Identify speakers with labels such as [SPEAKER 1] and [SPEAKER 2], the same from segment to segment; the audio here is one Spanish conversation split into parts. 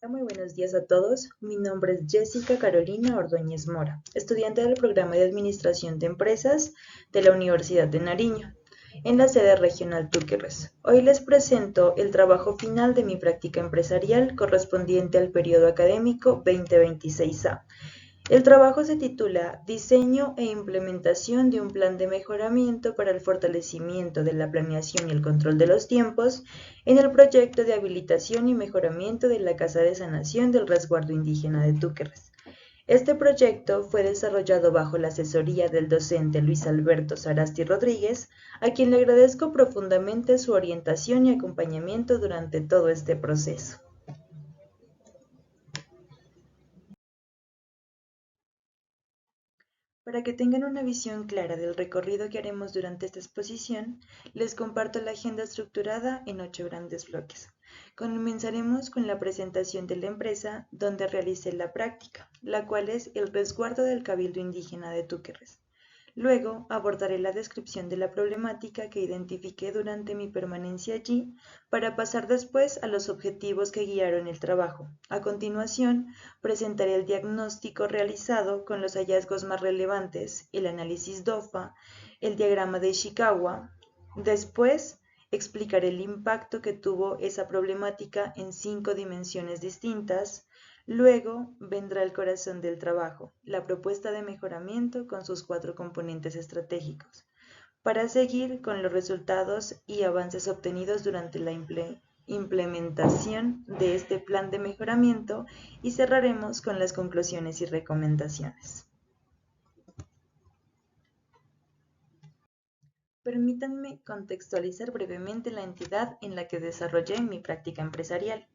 [SPEAKER 1] Muy buenos días a todos. Mi nombre es Jessica Carolina Ordóñez Mora, estudiante del programa de Administración de Empresas de la Universidad de Nariño, en la sede regional Túquerres. Hoy les presento el trabajo final de mi práctica empresarial correspondiente al periodo académico 2026A. El trabajo se titula Diseño e implementación de un plan de mejoramiento para el fortalecimiento de la planeación y el control de los tiempos en el proyecto de habilitación y mejoramiento de la Casa de Sanación del Resguardo Indígena de Túquerres. Este proyecto fue desarrollado bajo la asesoría del docente Luis Alberto Sarasti Rodríguez, a quien le agradezco profundamente su orientación y acompañamiento durante todo este proceso. Para que tengan una visión clara del recorrido que haremos durante esta exposición, les comparto la agenda estructurada en 8 grandes bloques. Comenzaremos con la presentación de la empresa donde realicé la práctica, la cual es el resguardo del Cabildo Indígena de Túquerres. Luego abordaré la descripción de la problemática que identifiqué durante mi permanencia allí para pasar después a los objetivos que guiaron el trabajo. A continuación, presentaré el diagnóstico realizado con los hallazgos más relevantes, el análisis DOFA, el diagrama de Ishikawa. Después, explicaré el impacto que tuvo esa problemática en 5 dimensiones distintas. Luego vendrá el corazón del trabajo, la propuesta de mejoramiento con sus 4 componentes estratégicos, para seguir con los resultados y avances obtenidos durante la implementación de este plan de mejoramiento y cerraremos con las conclusiones y recomendaciones. Permítanme contextualizar brevemente la entidad en la que desarrollé mi práctica empresarial.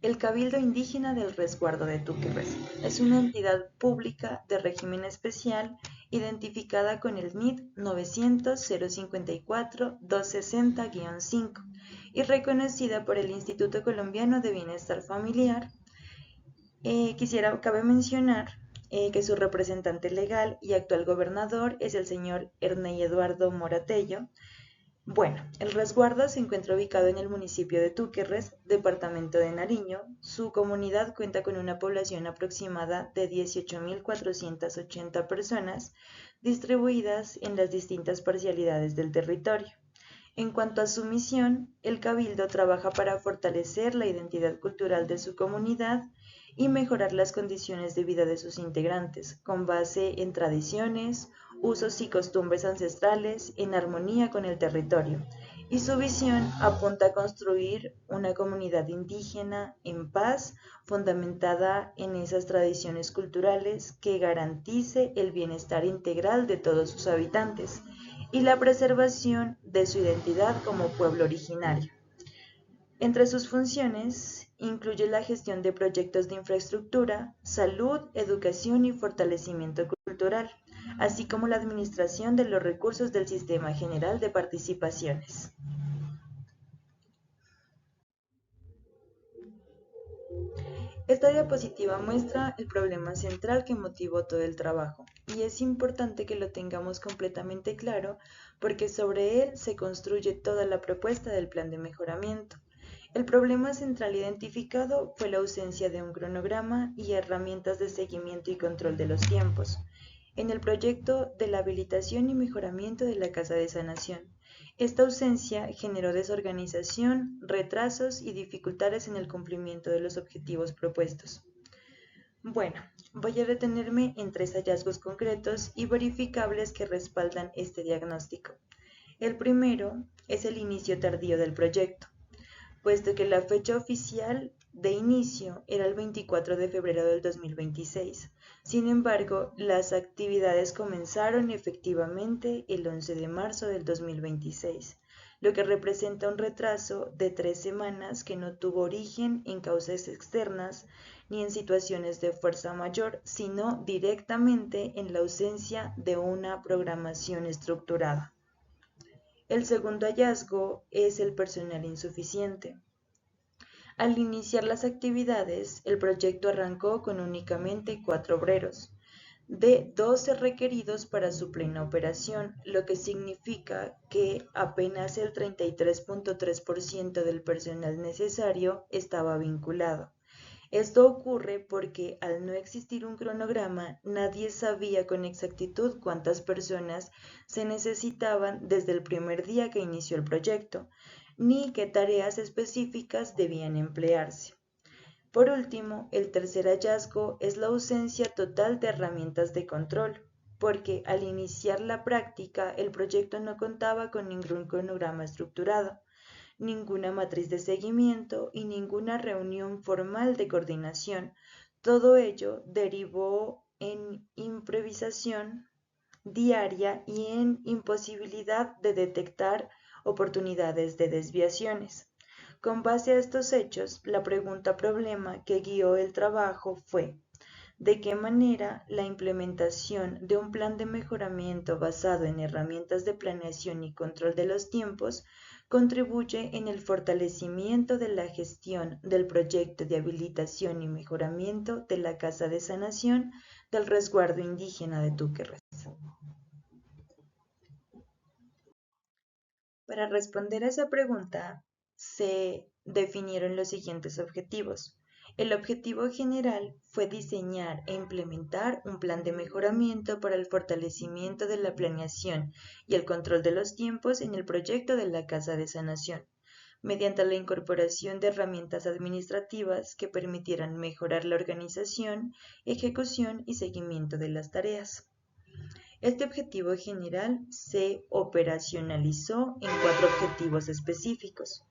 [SPEAKER 1] El Cabildo Indígena del Resguardo de Túquerres es una entidad pública de régimen especial identificada con el NID 900-054-260-5 y reconocida por el Instituto Colombiano de Bienestar Familiar. Cabe mencionar que su representante legal y actual gobernador es el señor Ernei Eduardo Moratello. Bueno, el resguardo se encuentra ubicado en el municipio de Túquerres, departamento de Nariño. Su comunidad cuenta con una población aproximada de 18.480 personas, distribuidas en las distintas parcialidades del territorio. En cuanto a su misión, el Cabildo trabaja para fortalecer la identidad cultural de su comunidad y mejorar las condiciones de vida de sus integrantes, con base en tradiciones, usos y costumbres ancestrales en armonía con el territorio. Y su visión apunta a construir una comunidad indígena en paz, fundamentada en esas tradiciones culturales que garantice el bienestar integral de todos sus habitantes y la preservación de su identidad como pueblo originario. Entre sus funciones incluye la gestión de proyectos de infraestructura, salud, educación y fortalecimiento cultural, así como la administración de los recursos del Sistema General de Participaciones. Esta diapositiva muestra el problema central que motivó todo el trabajo, y es importante que lo tengamos completamente claro porque sobre él se construye toda la propuesta del plan de mejoramiento. El problema central identificado fue la ausencia de un cronograma y herramientas de seguimiento y control de los tiempos en el proyecto de la habilitación y mejoramiento de la Casa de Sanación. Esta ausencia generó desorganización, retrasos y dificultades en el cumplimiento de los objetivos propuestos. Bueno, voy a detenerme en 3 hallazgos concretos y verificables que respaldan este diagnóstico. El primero es el inicio tardío del proyecto, puesto que la fecha oficial de inicio era el 24 de febrero del 2026. Sin embargo, las actividades comenzaron efectivamente el 11 de marzo del 2026, lo que representa un retraso de 3 semanas que no tuvo origen en causas externas ni en situaciones de fuerza mayor, sino directamente en la ausencia de una programación estructurada. El segundo hallazgo es el personal insuficiente. Al iniciar las actividades, el proyecto arrancó con únicamente 4 obreros, de 12 requeridos para su plena operación, lo que significa que apenas el 33.3% del personal necesario estaba vinculado. Esto ocurre porque al no existir un cronograma, nadie sabía con exactitud cuántas personas se necesitaban desde el primer día que inició el proyecto, ni qué tareas específicas debían emplearse. Por último, el tercer hallazgo es la ausencia total de herramientas de control, porque al iniciar la práctica el proyecto no contaba con ningún cronograma estructurado, ninguna matriz de seguimiento y ninguna reunión formal de coordinación. Todo ello derivó en improvisación diaria y en imposibilidad de detectar oportunidades de desviaciones. Con base a estos hechos, la pregunta problema que guió el trabajo fue: ¿de qué manera la implementación de un plan de mejoramiento basado en herramientas de planeación y control de los tiempos contribuye en el fortalecimiento de la gestión del proyecto de habilitación y mejoramiento de la Casa de Sanación del Resguardo Indígena de Túquerres? Para responder a esa pregunta, se definieron los siguientes objetivos. El objetivo general fue diseñar e implementar un plan de mejoramiento para el fortalecimiento de la planeación y el control de los tiempos en el proyecto de la Casa de Sanación, mediante la incorporación de herramientas administrativas que permitieran mejorar la organización, ejecución y seguimiento de las tareas. Este objetivo general se operacionalizó en cuatro objetivos específicos.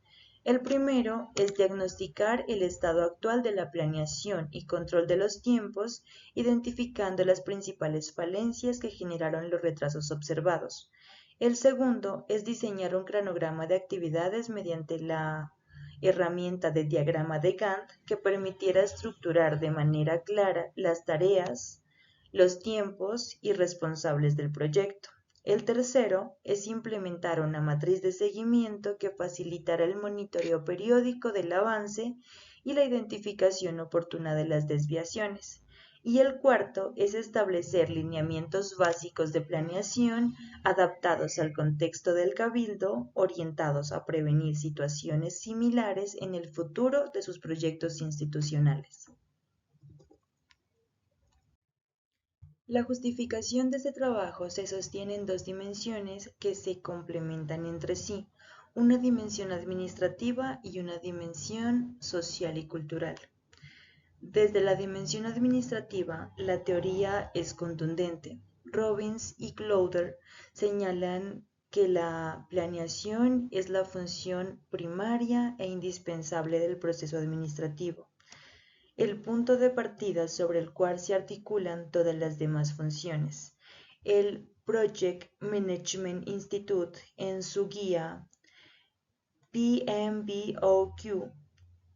[SPEAKER 1] El primero es diagnosticar el estado actual de la planeación y control de los tiempos, identificando las principales falencias que generaron los retrasos observados. El segundo es diseñar un cronograma de actividades mediante la herramienta de diagrama de Gantt que permitiera estructurar de manera clara las tareas, los tiempos y responsables del proyecto. El tercero es implementar una matriz de seguimiento que facilitará el monitoreo periódico del avance y la identificación oportuna de las desviaciones. Y el cuarto es establecer lineamientos básicos de planeación adaptados al contexto del cabildo, orientados a prevenir situaciones similares en el futuro de sus proyectos institucionales. La justificación de este trabajo se sostiene en dos dimensiones que se complementan entre sí, una dimensión administrativa y una dimensión social y cultural. Desde la dimensión administrativa, la teoría es contundente. Robbins y Clowder señalan que la planeación es la función primaria e indispensable del proceso administrativo, el punto de partida sobre el cual se articulan todas las demás funciones. El Project Management Institute, en su guía PMBOK,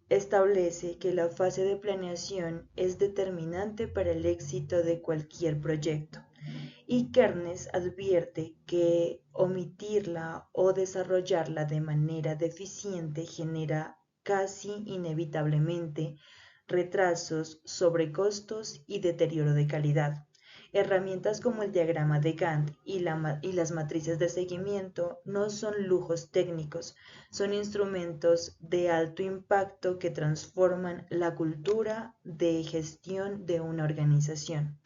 [SPEAKER 1] establece que la fase de planeación es determinante para el éxito de cualquier proyecto, y Kernes advierte que omitirla o desarrollarla de manera deficiente genera casi inevitablemente retrasos, sobrecostos y deterioro de calidad. Herramientas como el diagrama de Gantt y las matrices de seguimiento no son lujos técnicos, son instrumentos de alto impacto que transforman la cultura de gestión de una organización.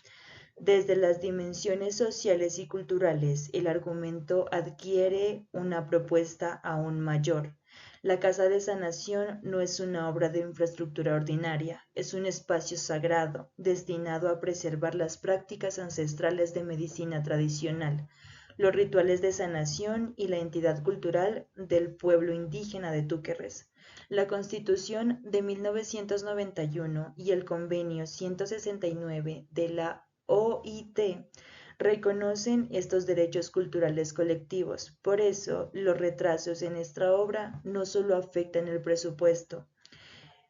[SPEAKER 1] Desde las dimensiones sociales y culturales, el argumento adquiere una propuesta aún mayor. La Casa de Sanación no es una obra de infraestructura ordinaria, es un espacio sagrado destinado a preservar las prácticas ancestrales de medicina tradicional, los rituales de sanación y la entidad cultural del pueblo indígena de Túquerres. La Constitución de 1991 y el Convenio 169 de la OIT reconocen estos derechos culturales colectivos. Por eso, los retrasos en esta obra no solo afectan el presupuesto,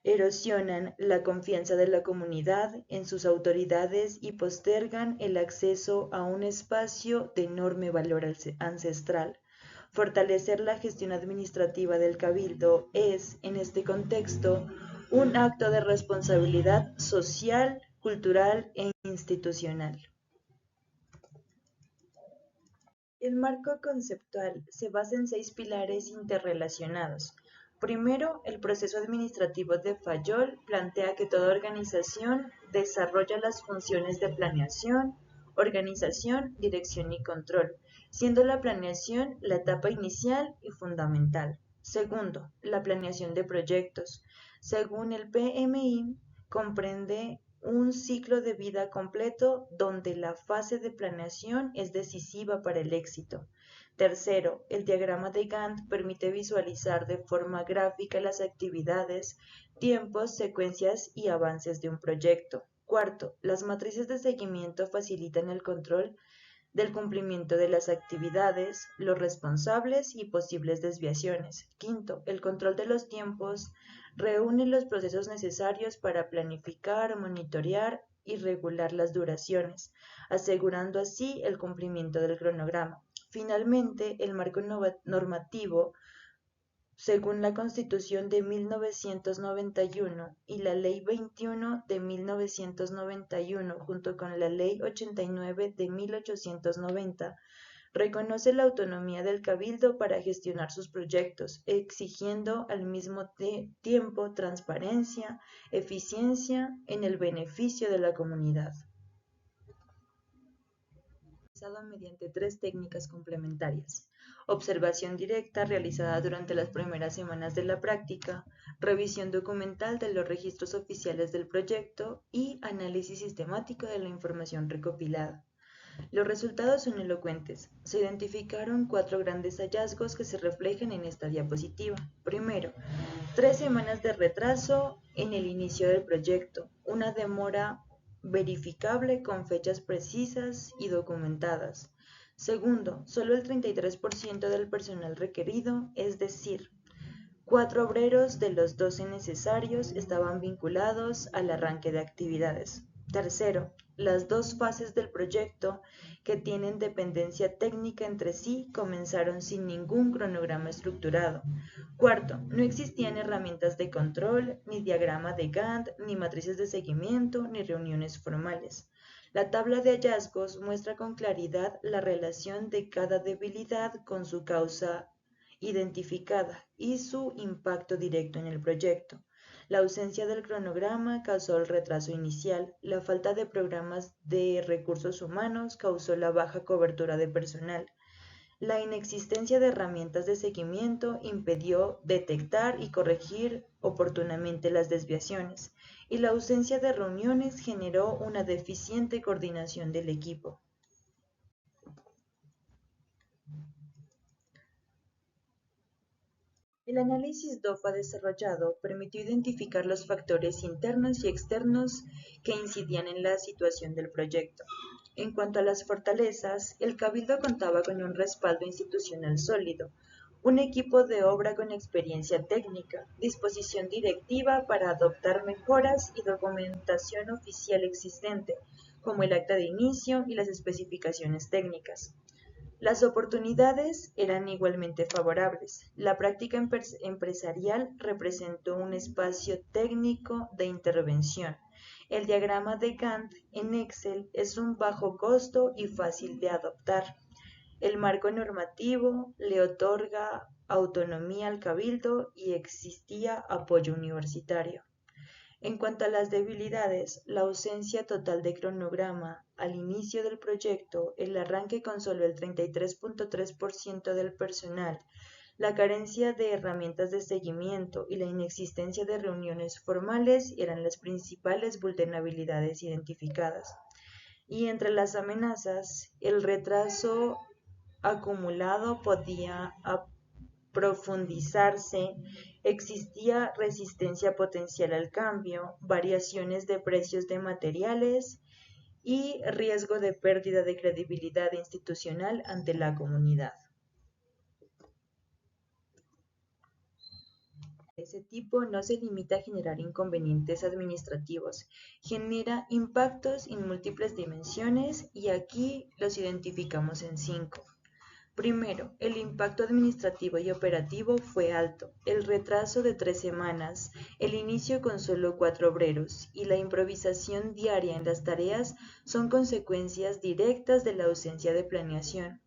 [SPEAKER 1] erosionan la confianza de la comunidad en sus autoridades y postergan el acceso a un espacio de enorme valor ancestral. Fortalecer la gestión administrativa del Cabildo es, en este contexto, un acto de responsabilidad social, cultural e institucional. El marco conceptual se basa en 6 pilares interrelacionados: Primero, el proceso administrativo de Fayol plantea que toda organización desarrolla las funciones de planeación, organización, dirección y control, siendo la planeación la etapa inicial y fundamental. Segundo, la planeación de proyectos. Según el PMI, comprende un ciclo de vida completo donde la fase de planeación es decisiva para el éxito. Tercero, el diagrama de Gantt permite visualizar de forma gráfica las actividades, tiempos, secuencias y avances de un proyecto. Cuarto, las matrices de seguimiento facilitan el control del cumplimiento de las actividades, los responsables y posibles desviaciones. Quinto, el control de los tiempos reúne los procesos necesarios para planificar, monitorear y regular las duraciones, asegurando así el cumplimiento del cronograma. Finalmente, el marco normativo, según la Constitución de 1991 y la Ley 21 de 1991, junto con la Ley 89 de 1890, reconoce la autonomía del Cabildo para gestionar sus proyectos, exigiendo al mismo tiempo transparencia, eficiencia en el beneficio de la comunidad. Mediante tres técnicas complementarias: observación directa realizada durante las primeras semanas de la práctica, revisión documental de los registros oficiales del proyecto y análisis sistemático de la información recopilada. Los resultados son elocuentes. Se identificaron 4 grandes hallazgos que se reflejan en esta diapositiva. Primero, 3 semanas de retraso en el inicio del proyecto, una demora verificable con fechas precisas y documentadas. Segundo, solo el 33% del personal requerido, es decir, 4 obreros de los 12 necesarios estaban vinculados al arranque de actividades. Tercero, las 2 fases del proyecto que tienen dependencia técnica entre sí comenzaron sin ningún cronograma estructurado. Cuarto, no existían herramientas de control, ni diagrama de Gantt, ni matrices de seguimiento, ni reuniones formales. La tabla de hallazgos muestra con claridad la relación de cada debilidad con su causa identificada y su impacto directo en el proyecto. La ausencia del cronograma causó el retraso inicial, la falta de programas de recursos humanos causó la baja cobertura de personal, la inexistencia de herramientas de seguimiento impidió detectar y corregir oportunamente las desviaciones, y la ausencia de reuniones generó una deficiente coordinación del equipo. El análisis DOFA desarrollado permitió identificar los factores internos y externos que incidían en la situación del proyecto. En cuanto a las fortalezas, el Cabildo contaba con un respaldo institucional sólido, un equipo de obra con experiencia técnica, disposición directiva para adoptar mejoras y documentación oficial existente, como el acta de inicio y las especificaciones técnicas. Las oportunidades eran igualmente favorables. La práctica empresarial representó un espacio técnico de intervención. El diagrama de Gantt en Excel es un bajo costo y fácil de adoptar. El marco normativo le otorga autonomía al cabildo y existía apoyo universitario. En cuanto a las debilidades, la ausencia total de cronograma al inicio del proyecto, el arranque con solo el 33.3% del personal, la carencia de herramientas de seguimiento y la inexistencia de reuniones formales eran las principales vulnerabilidades identificadas. Y entre las amenazas, el retraso acumulado podía profundizarse, existía resistencia potencial al cambio, variaciones de precios de materiales y riesgo de pérdida de credibilidad institucional ante la comunidad. Ese tipo no se limita a generar inconvenientes administrativos, genera impactos en múltiples dimensiones y aquí los identificamos en 5. Primero, el impacto administrativo y operativo fue alto. El retraso de 3 semanas, el inicio con solo 4 obreros y la improvisación diaria en las tareas son consecuencias directas de la ausencia de planeación.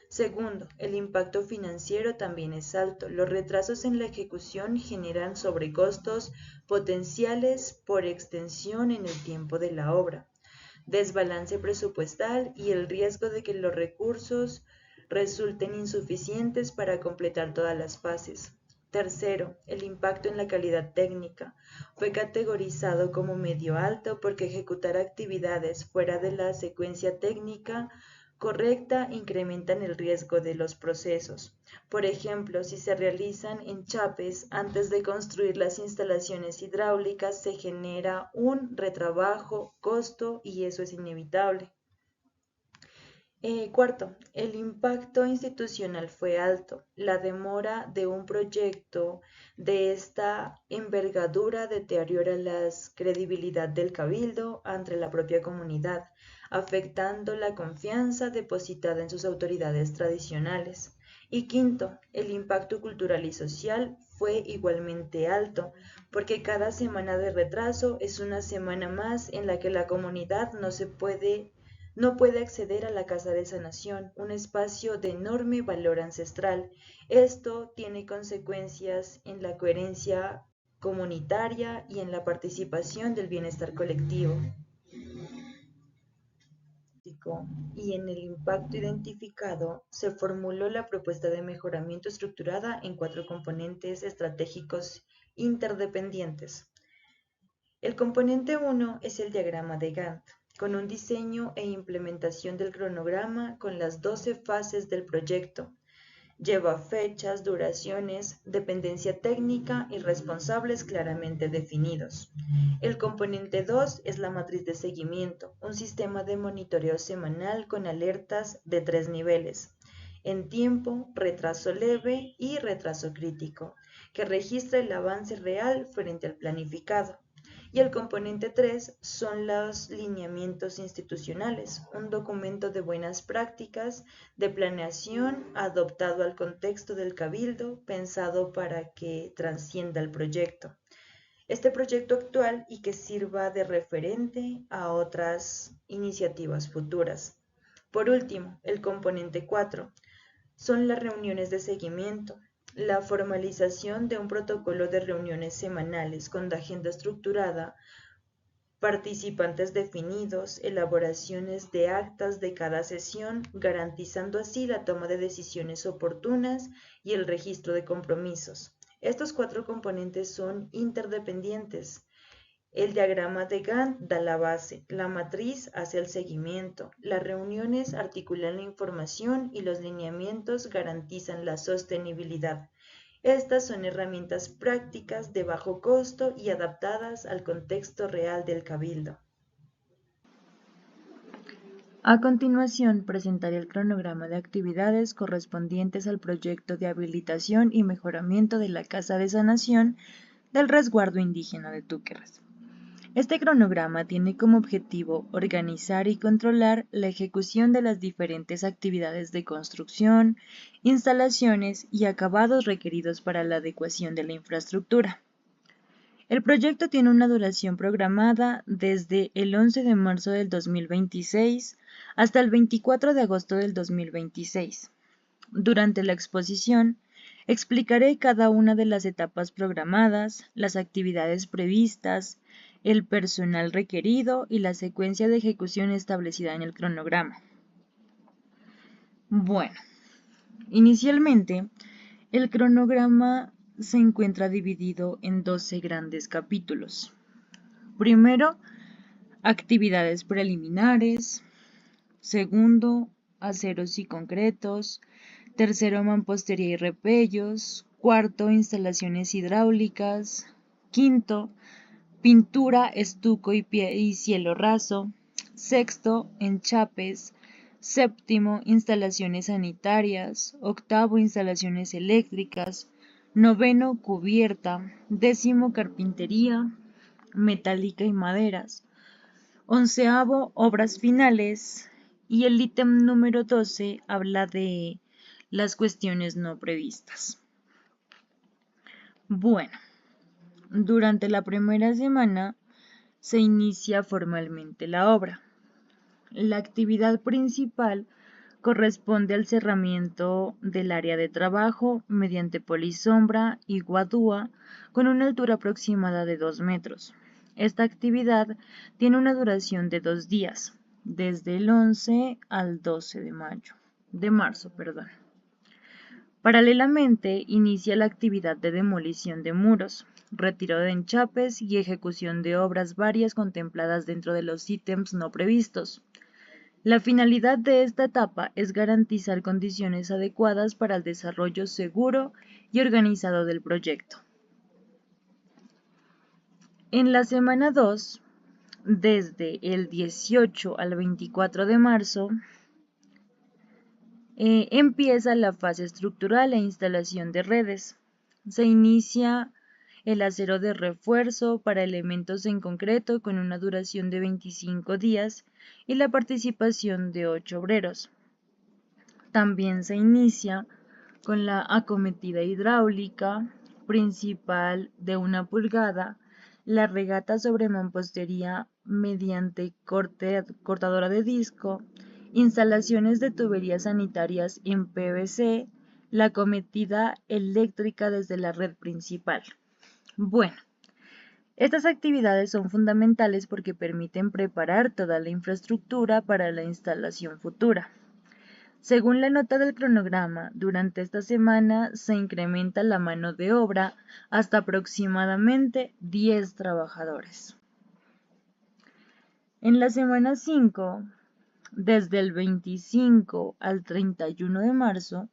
[SPEAKER 1] Segundo, el impacto financiero también es alto. Los retrasos en la ejecución generan sobrecostos potenciales por extensión en el tiempo de la obra, desbalance presupuestal y el riesgo de que los recursos resulten insuficientes para completar todas las fases. Tercero, el impacto en la calidad técnica. Fue categorizado como medio alto porque ejecutar actividades fuera de la secuencia técnica correcta incrementan el riesgo de los procesos. Por ejemplo, si se realizan enchapes antes de construir las instalaciones hidráulicas, se genera un retrabajo, costo y eso es inevitable. Cuarto, el impacto institucional fue alto. La demora de un proyecto de esta envergadura deteriora la credibilidad del cabildo ante la propia comunidad, afectando la confianza depositada en sus autoridades tradicionales. Y quinto, el impacto cultural y social fue igualmente alto, porque cada semana de retraso es una semana más en la que la comunidad no puede acceder a la Casa de Sanación, un espacio de enorme valor ancestral. Esto tiene consecuencias en la coherencia comunitaria y en la participación del bienestar colectivo. Y en el impacto identificado se formuló la propuesta de mejoramiento estructurada en 4 componentes estratégicos interdependientes. El componente 1 es el diagrama de Gantt, con un diseño e implementación del cronograma con las 12 fases del proyecto. Lleva fechas, duraciones, dependencia técnica y responsables claramente definidos. El componente 2 es la matriz de seguimiento, un sistema de monitoreo semanal con alertas de 3 niveles: en tiempo, retraso leve y retraso crítico, que registra el avance real frente al planificado. Y el componente 3 son los lineamientos institucionales, un documento de buenas prácticas de planeación adoptado al contexto del cabildo, pensado para que trascienda el proyecto. Este proyecto actual y que sirva de referente a otras iniciativas futuras. Por último, el componente 4 son las reuniones de seguimiento, la formalización de un protocolo de reuniones semanales con agenda estructurada, participantes definidos, elaboraciones de actas de cada sesión, garantizando así la toma de decisiones oportunas y el registro de compromisos. Estos 4 componentes son interdependientes. El diagrama de Gantt da la base, la matriz hace el seguimiento, las reuniones articulan la información y los lineamientos garantizan la sostenibilidad. Estas son herramientas prácticas de bajo costo y adaptadas al contexto real del cabildo. A continuación, presentaré el cronograma de actividades correspondientes al proyecto de habilitación y mejoramiento de la Casa de Sanación del Resguardo Indígena de Túquerres. Este cronograma tiene como objetivo organizar y controlar la ejecución de las diferentes actividades de construcción, instalaciones y acabados requeridos para la adecuación de la infraestructura. El proyecto tiene una duración programada desde el 11 de marzo del 2026 hasta el 24 de agosto del 2026. Durante la exposición, explicaré cada una de las etapas programadas, las actividades previstas, el personal requerido y la secuencia de ejecución establecida en el cronograma. Bueno, inicialmente, el cronograma se encuentra dividido en 12 grandes capítulos. Primero, actividades preliminares. Segundo, aceros y concretos. Tercero, mampostería y repellos. Cuarto, instalaciones hidráulicas. Quinto, pintura, estuco y cielo raso. Sexto, enchapes. Séptimo, instalaciones sanitarias. Octavo, instalaciones eléctricas. Noveno, cubierta. Décimo, carpintería, metálica y maderas. Onceavo, obras finales. Y el ítem número 12 habla de las cuestiones no previstas. Bueno, durante la primera semana se inicia formalmente la obra. La actividad principal corresponde al cerramiento del área de trabajo mediante polisombra y guadúa con una altura aproximada de 2 metros. Esta actividad tiene una duración de 2 días, desde el 11 al 12 de marzo. Paralelamente, inicia la actividad de demolición de muros, retiro de enchapes y ejecución de obras varias contempladas dentro de los ítems no previstos. La finalidad de esta etapa es garantizar condiciones adecuadas para el desarrollo seguro y organizado del proyecto. En la semana 2, desde el 18 al 24 de marzo, empieza la fase estructural e instalación de redes. Se inicia el acero de refuerzo para elementos en concreto con una duración de 25 días y la participación de 8 obreros. También se inicia con la acometida hidráulica principal de 1 pulgada, la regata sobre mampostería mediante cortadora de disco, instalaciones de tuberías sanitarias en PVC, la acometida eléctrica desde la red principal. Bueno, estas actividades son fundamentales porque permiten preparar toda la infraestructura para la instalación futura. Según la nota del cronograma, durante esta semana se incrementa la mano de obra hasta aproximadamente 10 trabajadores. En la semana 5, desde el 25 al 31 de marzo,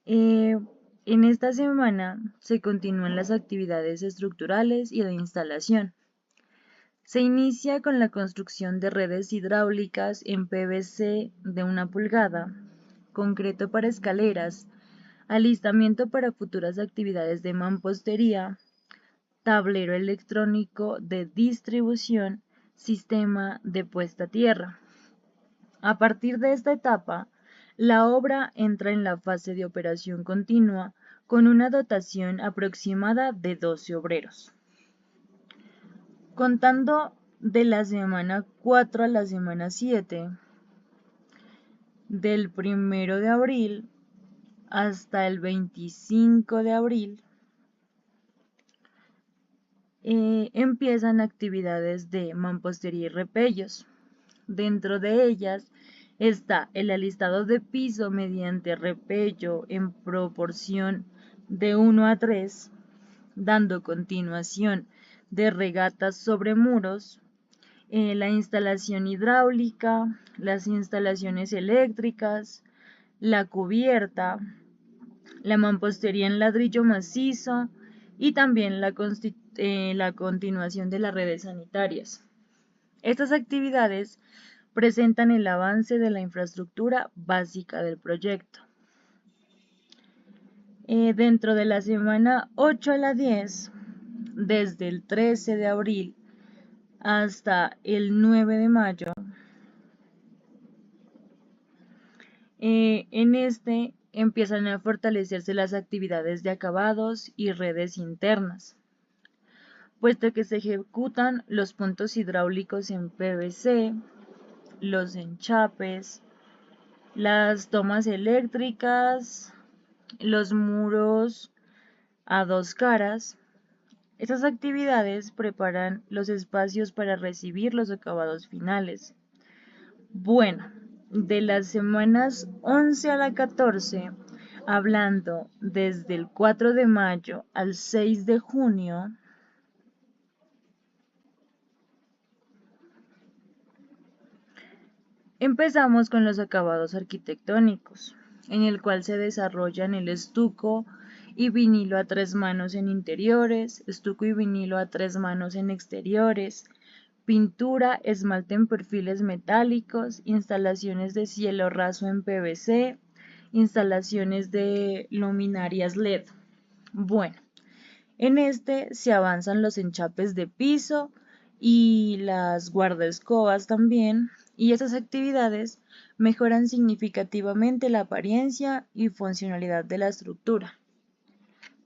[SPEAKER 1] en esta semana se continúan las actividades estructurales y de instalación. Se inicia con la construcción de redes hidráulicas en PVC de 1 pulgada, concreto para escaleras, alistamiento para futuras actividades de mampostería, tablero electrónico de distribución, sistema de puesta a tierra. A partir de esta etapa, la obra entra en la fase de operación continua con una dotación aproximada de 12 obreros. Contando de la semana 4 a la semana 7, del 1 de abril hasta el 25 de abril, empiezan actividades de mampostería y repellos. Dentro de ellas está el alistado de piso mediante repello en proporción de 1 a 3, dando continuación de regatas sobre muros, la instalación hidráulica, las instalaciones eléctricas, la cubierta, la mampostería en ladrillo macizo y también la continuación de las redes sanitarias. Estas actividades presentan el avance de la infraestructura básica del proyecto. Dentro de la semana 8 a la 10, desde el 13 de abril hasta el 9 de mayo, en este empiezan a fortalecerse las actividades de acabados y redes internas, puesto que se ejecutan los puntos hidráulicos en PVC, los enchapes, las tomas eléctricas, los muros a 2 caras. Estas actividades preparan los espacios para recibir los acabados finales. Bueno, de las semanas 11 a la 14, hablando desde el 4 de mayo al 6 de junio, empezamos con los acabados arquitectónicos, en el cual se desarrollan el estuco y vinilo a 3 manos en interiores, estuco y vinilo a 3 manos en exteriores, pintura, esmalte en perfiles metálicos, instalaciones de cielo raso en PVC, instalaciones de luminarias LED. Bueno, en este se avanzan los enchapes de piso y las guardaescobas también, y esas actividades mejoran significativamente la apariencia y funcionalidad de la estructura.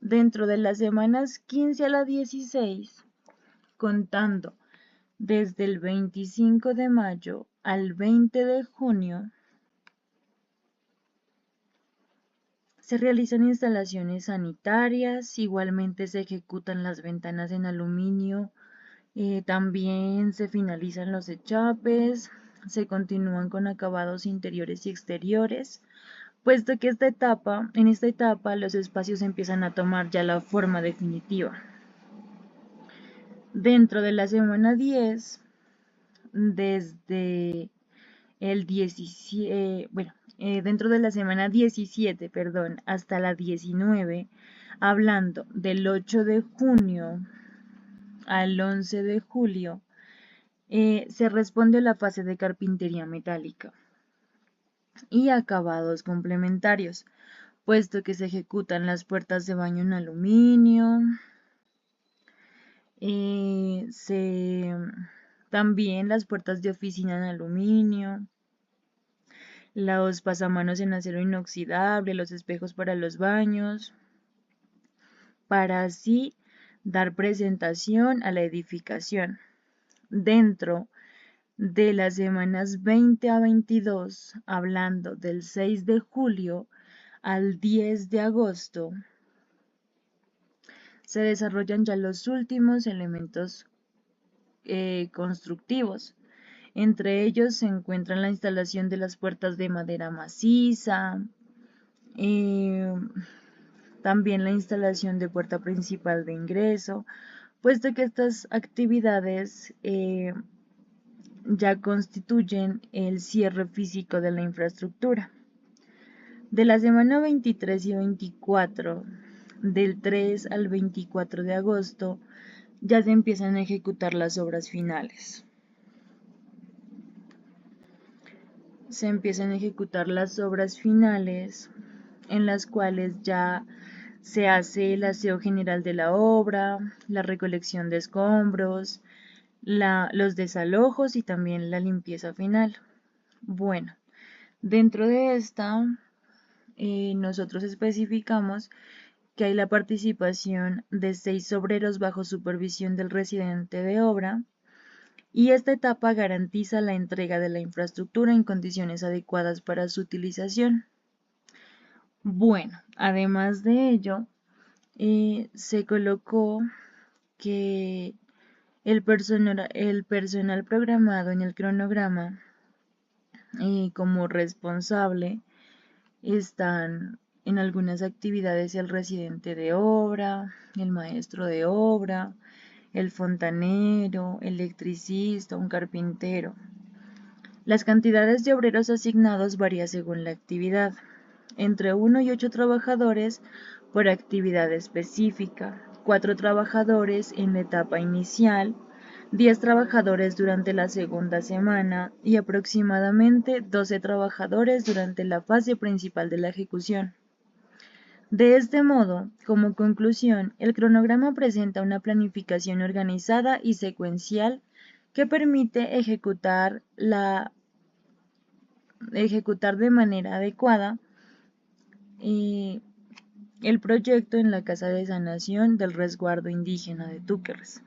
[SPEAKER 1] Dentro de las semanas 15 a la 16, contando desde el 25 de mayo al 20 de junio se realizan instalaciones sanitarias, igualmente se ejecutan las ventanas en aluminio, también se finalizan los echapes, se continúan con acabados interiores y exteriores, puesto que en esta etapa los espacios empiezan a tomar ya la forma definitiva. Dentro de la semana 10, desde el 17, dentro de la semana 17, hasta la 19, hablando del 8 de junio al 11 de julio, se responde a la fase de carpintería metálica y acabados complementarios, puesto que se ejecutan las puertas de baño en aluminio, también las puertas de oficina en aluminio, los pasamanos en acero inoxidable, los espejos para los baños, para así dar presentación a la edificación. Dentro de las semanas 20 a 22, hablando del 6 de julio al 10 de agosto, se desarrollan ya los últimos elementos constructivos. Entre ellos se encuentran la instalación de las puertas de madera maciza, también la instalación de puerta principal de ingreso, puesto que estas actividades ya constituyen el cierre físico de la infraestructura. De la semana 23 y 24, del 3 al 24 de agosto, ya se empiezan a ejecutar las obras finales. Se empiezan a ejecutar las obras finales en las cuales ya se hace el aseo general de la obra, la recolección de escombros, los desalojos y también la limpieza final. Bueno, dentro de esta nosotros especificamos que hay la participación de 6 obreros bajo supervisión del residente de obra, y esta etapa garantiza la entrega de la infraestructura en condiciones adecuadas para su utilización. Bueno, además de ello, se colocó que el personal programado en el cronograma como responsable están en algunas actividades el residente de obra, el maestro de obra, el fontanero, electricista, un carpintero. Las cantidades de obreros asignados varían según la actividad, entre 1 y 8 trabajadores por actividad específica, 4 trabajadores en la etapa inicial, 10 trabajadores durante la segunda semana y aproximadamente 12 trabajadores durante la fase principal de la ejecución. De este modo, como conclusión, el cronograma presenta una planificación organizada y secuencial que permite ejecutar de manera adecuada el proyecto en la Casa de Sanación del Resguardo Indígena de Túquerres.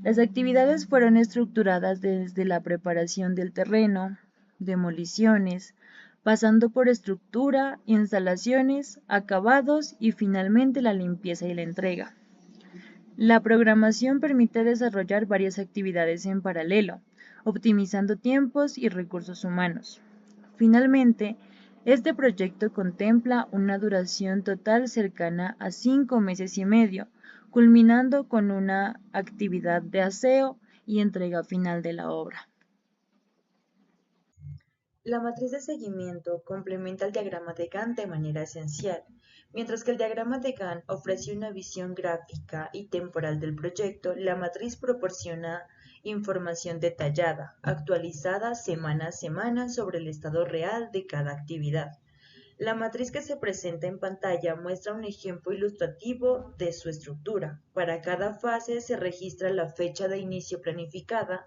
[SPEAKER 1] Las actividades fueron estructuradas desde la preparación del terreno, demoliciones, pasando por estructura, instalaciones, acabados y finalmente la limpieza y la entrega. La programación permite desarrollar varias actividades en paralelo, optimizando tiempos y recursos humanos. Finalmente, este proyecto contempla una duración total cercana a 5 meses y medio, culminando con una actividad de aseo y entrega final de la obra.
[SPEAKER 2] La matriz de seguimiento complementa el diagrama de Gantt de manera esencial. Mientras que el diagrama de Gantt ofrece una visión gráfica y temporal del proyecto, la matriz proporciona información detallada, actualizada semana a semana sobre el estado real de cada actividad. La matriz que se presenta en pantalla muestra un ejemplo ilustrativo de su estructura. Para cada fase se registra la fecha de inicio planificada,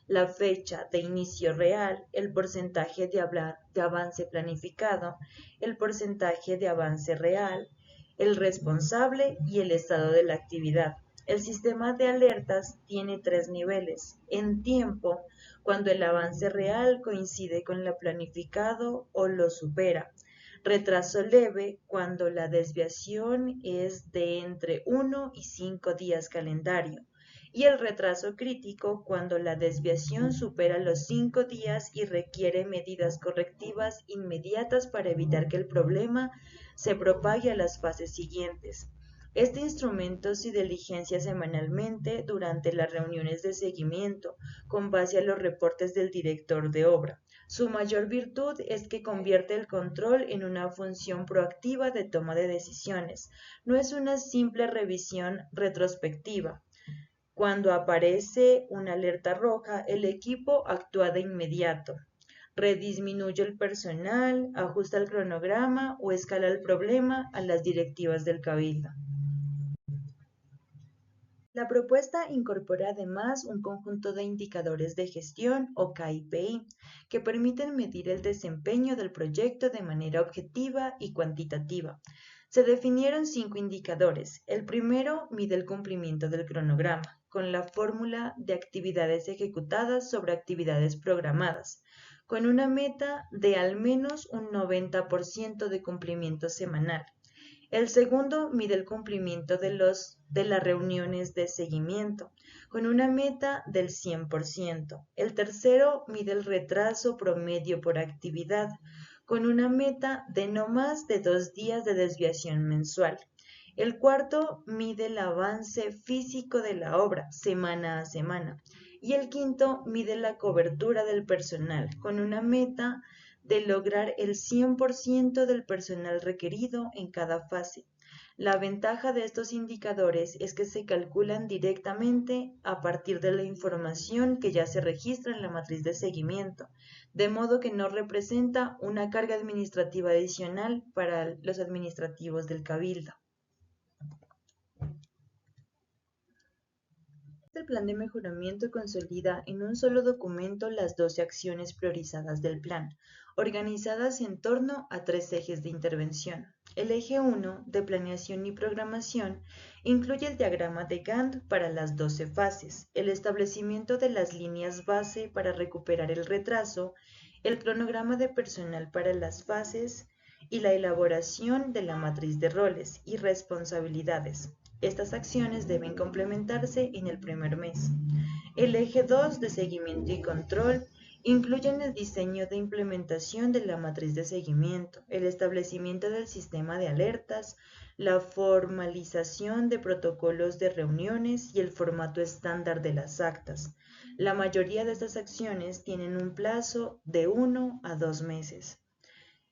[SPEAKER 2] la fecha de inicio real, el porcentaje de avance planificado, el porcentaje de avance real, el responsable y el estado de la actividad. El sistema de alertas tiene 3 niveles: en tiempo, cuando el avance real coincide con lo planificado o lo supera; retraso leve, cuando la desviación es de entre 1 y 5 días calendario; y el retraso crítico, cuando la desviación supera los 5 días y requiere medidas correctivas inmediatas para evitar que el problema se propague a las fases siguientes. Este instrumento se diligencia semanalmente durante las reuniones de seguimiento, con base a los reportes del director de obra. Su mayor virtud es que convierte el control en una función proactiva de toma de decisiones. No es una simple revisión retrospectiva. Cuando aparece una alerta roja, el equipo actúa de inmediato. Redisminuye el personal, ajusta el cronograma o escala el problema a las directivas del cabildo. La propuesta incorpora además un conjunto de indicadores de gestión o KPI que permiten medir el desempeño del proyecto de manera objetiva y cuantitativa. Se definieron 5 indicadores. El primero mide el cumplimiento del cronograma, con la fórmula de actividades ejecutadas sobre actividades programadas, con una meta de al menos un 90% de cumplimiento semanal. El segundo mide el cumplimiento de las reuniones de seguimiento, con una meta del 100%. El tercero mide el retraso promedio por actividad, con una meta de no más de 2 días de desviación mensual. El cuarto mide el avance físico de la obra, semana a semana. Y el quinto mide la cobertura del personal, con una meta de lograr el 100% del personal requerido en cada fase. La ventaja de estos indicadores es que se calculan directamente a partir de la información que ya se registra en la matriz de seguimiento, de modo que no representa una carga administrativa adicional para los administrativos del cabildo. El plan de mejoramiento consolida en un solo documento las 12 acciones priorizadas del plan, organizadas en torno a 3 ejes de intervención. El eje 1, de planeación y programación, incluye el diagrama de Gantt para las 12 fases, el establecimiento de las líneas base para recuperar el retraso, el cronograma de personal para las fases y la elaboración de la matriz de roles y responsabilidades. Estas acciones deben complementarse en el primer mes. El eje 2, de seguimiento y control, incluye el diseño de implementación de la matriz de seguimiento, el establecimiento del sistema de alertas, la formalización de protocolos de reuniones y el formato estándar de las actas. La mayoría de estas acciones tienen un plazo de 1 a 2 meses.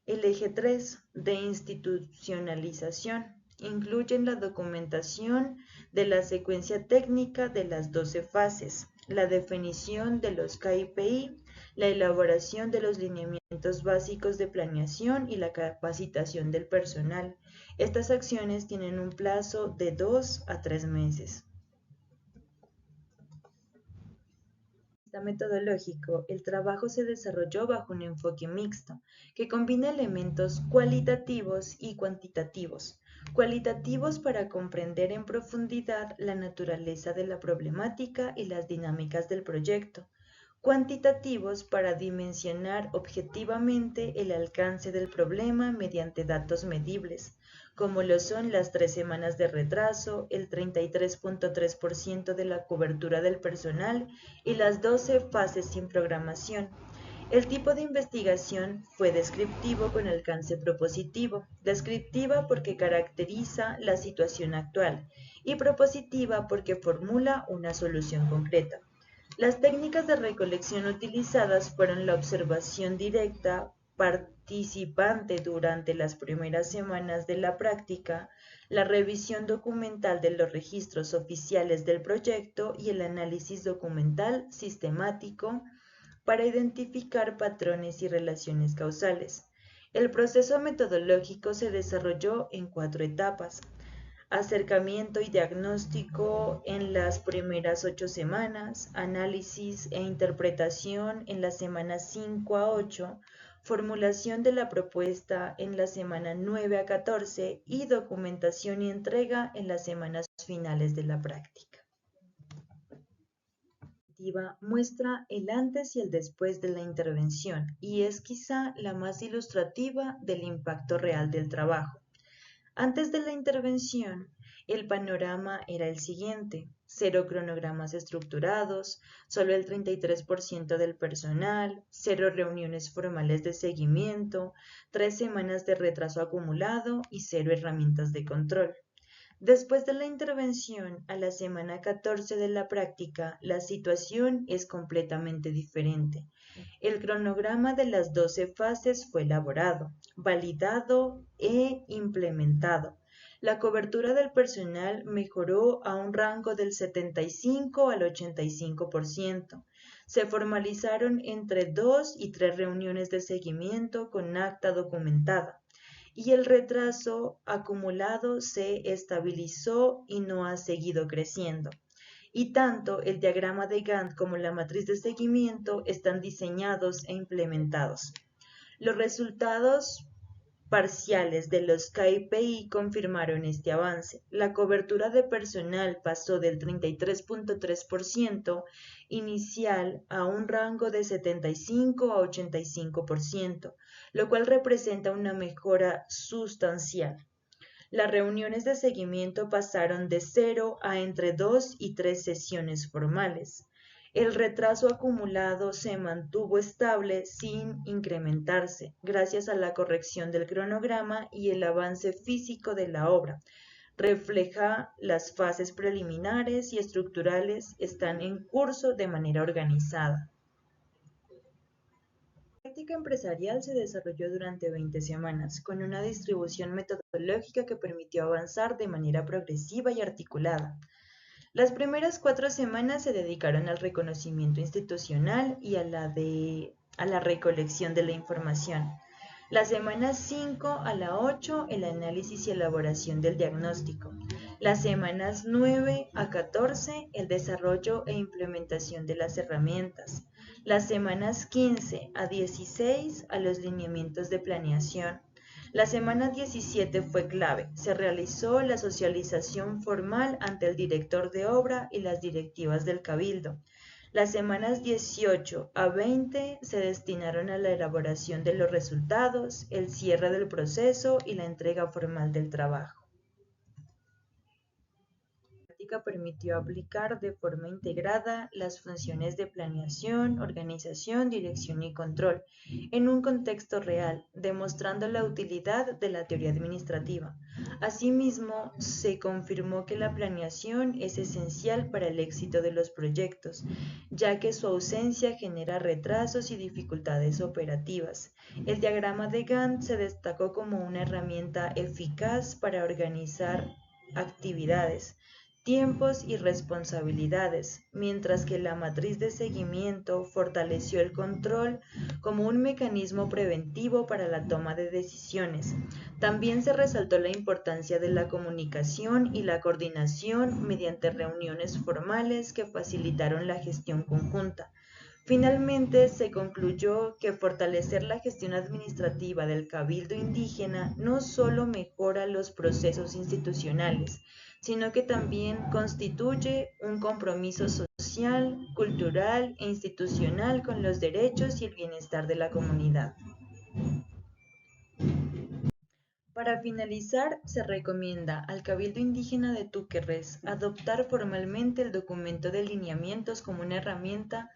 [SPEAKER 2] El eje 3, de institucionalización, incluye la documentación de la secuencia técnica de las 12 fases, la definición de los KPI, la elaboración de los lineamientos básicos de planeación y la capacitación del personal. Estas acciones tienen un plazo de 2 a 3 meses. Metodológico, el trabajo se desarrolló bajo un enfoque mixto, que combina elementos cualitativos y cuantitativos. Cualitativos para comprender en profundidad la naturaleza de la problemática y las dinámicas del proyecto. Cuantitativos para dimensionar objetivamente el alcance del problema mediante datos medibles, como lo son las 3 semanas de retraso, el 33.3% de la cobertura del personal y las 12 fases sin programación. El tipo de investigación fue descriptivo con alcance propositivo, descriptiva porque caracteriza la situación actual y propositiva porque formula una solución concreta. Las técnicas de recolección utilizadas fueron la observación directa participante durante las primeras semanas de la práctica, la revisión documental de los registros oficiales del proyecto y el análisis documental sistemático para identificar patrones y relaciones causales. El proceso metodológico se desarrolló en 4 etapas: acercamiento y diagnóstico en las primeras 8 semanas, análisis e interpretación en las semanas 5 a 8, formulación de la propuesta en la semana 9 a 14 y documentación y entrega en las semanas finales de la práctica. Muestra el antes y el después de la intervención y es quizá la más ilustrativa del impacto real del trabajo. Antes de la intervención, el panorama era el siguiente: 0 cronogramas estructurados, solo el 33% del personal, 0 reuniones formales de seguimiento, 3 semanas de retraso acumulado y 0 herramientas de control. Después de la intervención, a la semana 14 de la práctica, la situación es completamente diferente. El cronograma de las 12 fases fue elaborado, validado e implementado. La cobertura del personal mejoró a un rango del 75 al 85%. Se formalizaron entre 2 y 3 reuniones de seguimiento con acta documentada y el retraso acumulado se estabilizó y no ha seguido creciendo. Y tanto el diagrama de Gantt como la matriz de seguimiento están diseñados e implementados. Los resultados parciales de los KPI confirmaron este avance. La cobertura de personal pasó del 33.3% inicial a un rango de 75 a 85%, lo cual representa una mejora sustancial. Las reuniones de seguimiento pasaron de 0 a entre 2 y 3 sesiones formales. El retraso acumulado se mantuvo estable sin incrementarse, gracias a la corrección del cronograma y el avance físico de la obra. Refleja las fases preliminares y estructurales están en curso de manera organizada. La práctica empresarial se desarrolló durante 20 semanas, con una distribución metodológica que permitió avanzar de manera progresiva y articulada. Las primeras 4 semanas se dedicaron al reconocimiento institucional y a la recolección de la información. Las semanas 5 a la 8, el análisis y elaboración del diagnóstico. Las semanas 9 a 14, el desarrollo e implementación de las herramientas. Las semanas 15 a 16, a los lineamientos de planeación. La semana 17 fue clave. Se realizó la socialización formal ante el director de obra y las directivas del cabildo. Las semanas 18 a 20 se destinaron a la elaboración de los resultados, el cierre del proceso y la entrega formal del trabajo. Permitió aplicar de forma integrada las funciones de planeación, organización, dirección y control en un contexto real, demostrando la utilidad de la teoría administrativa. Asimismo, se confirmó que la planeación es esencial para el éxito de los proyectos, ya que su ausencia genera retrasos y dificultades operativas. El diagrama de Gantt se destacó como una herramienta eficaz para organizar actividades, tiempos y responsabilidades, mientras que la matriz de seguimiento fortaleció el control como un mecanismo preventivo para la toma de decisiones. También se resaltó la importancia de la comunicación y la coordinación mediante reuniones formales que facilitaron la gestión conjunta. Finalmente, se concluyó que fortalecer la gestión administrativa del cabildo indígena no solo mejora los procesos institucionales, sino que también constituye un compromiso social, cultural e institucional con los derechos y el bienestar de la comunidad. Para finalizar, se recomienda al Cabildo Indígena de Túquerres adoptar formalmente el documento de lineamientos como una herramienta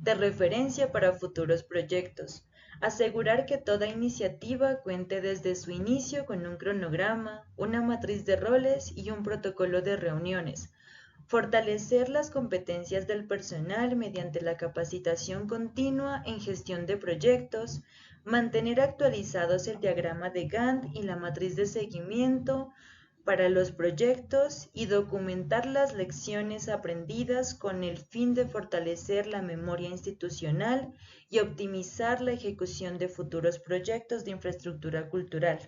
[SPEAKER 2] de referencia para futuros proyectos, asegurar que toda iniciativa cuente desde su inicio con un cronograma, una matriz de roles y un protocolo de reuniones, fortalecer las competencias del personal mediante la capacitación continua en gestión de proyectos, mantener actualizados el diagrama de Gantt y la matriz de seguimiento para los proyectos y documentar las lecciones aprendidas con el fin de fortalecer la memoria institucional y optimizar la ejecución de futuros proyectos de infraestructura cultural.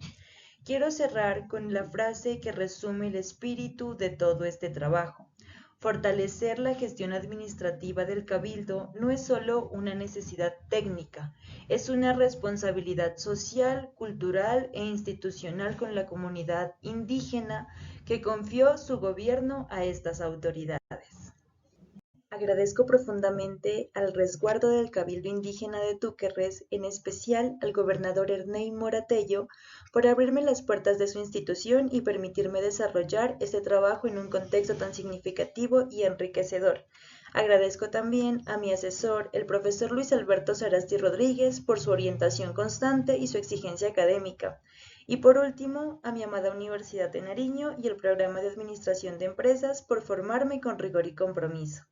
[SPEAKER 2] Quiero cerrar con la frase que resume el espíritu de todo este trabajo. Fortalecer la gestión administrativa del Cabildo no es solo una necesidad técnica, es una responsabilidad social, cultural e institucional con la comunidad indígena
[SPEAKER 1] que confió su gobierno a estas autoridades. Agradezco profundamente al resguardo del Cabildo Indígena de Túquerres, en especial al gobernador Ernei Moratello, por abrirme las puertas de su institución y permitirme desarrollar este trabajo en un contexto tan significativo y enriquecedor. Agradezco también a mi asesor, el profesor Luis Alberto Sarasti Rodríguez, por su orientación constante y su exigencia académica. Y por último, a mi amada Universidad de Nariño y el Programa de Administración de Empresas por formarme con rigor y compromiso.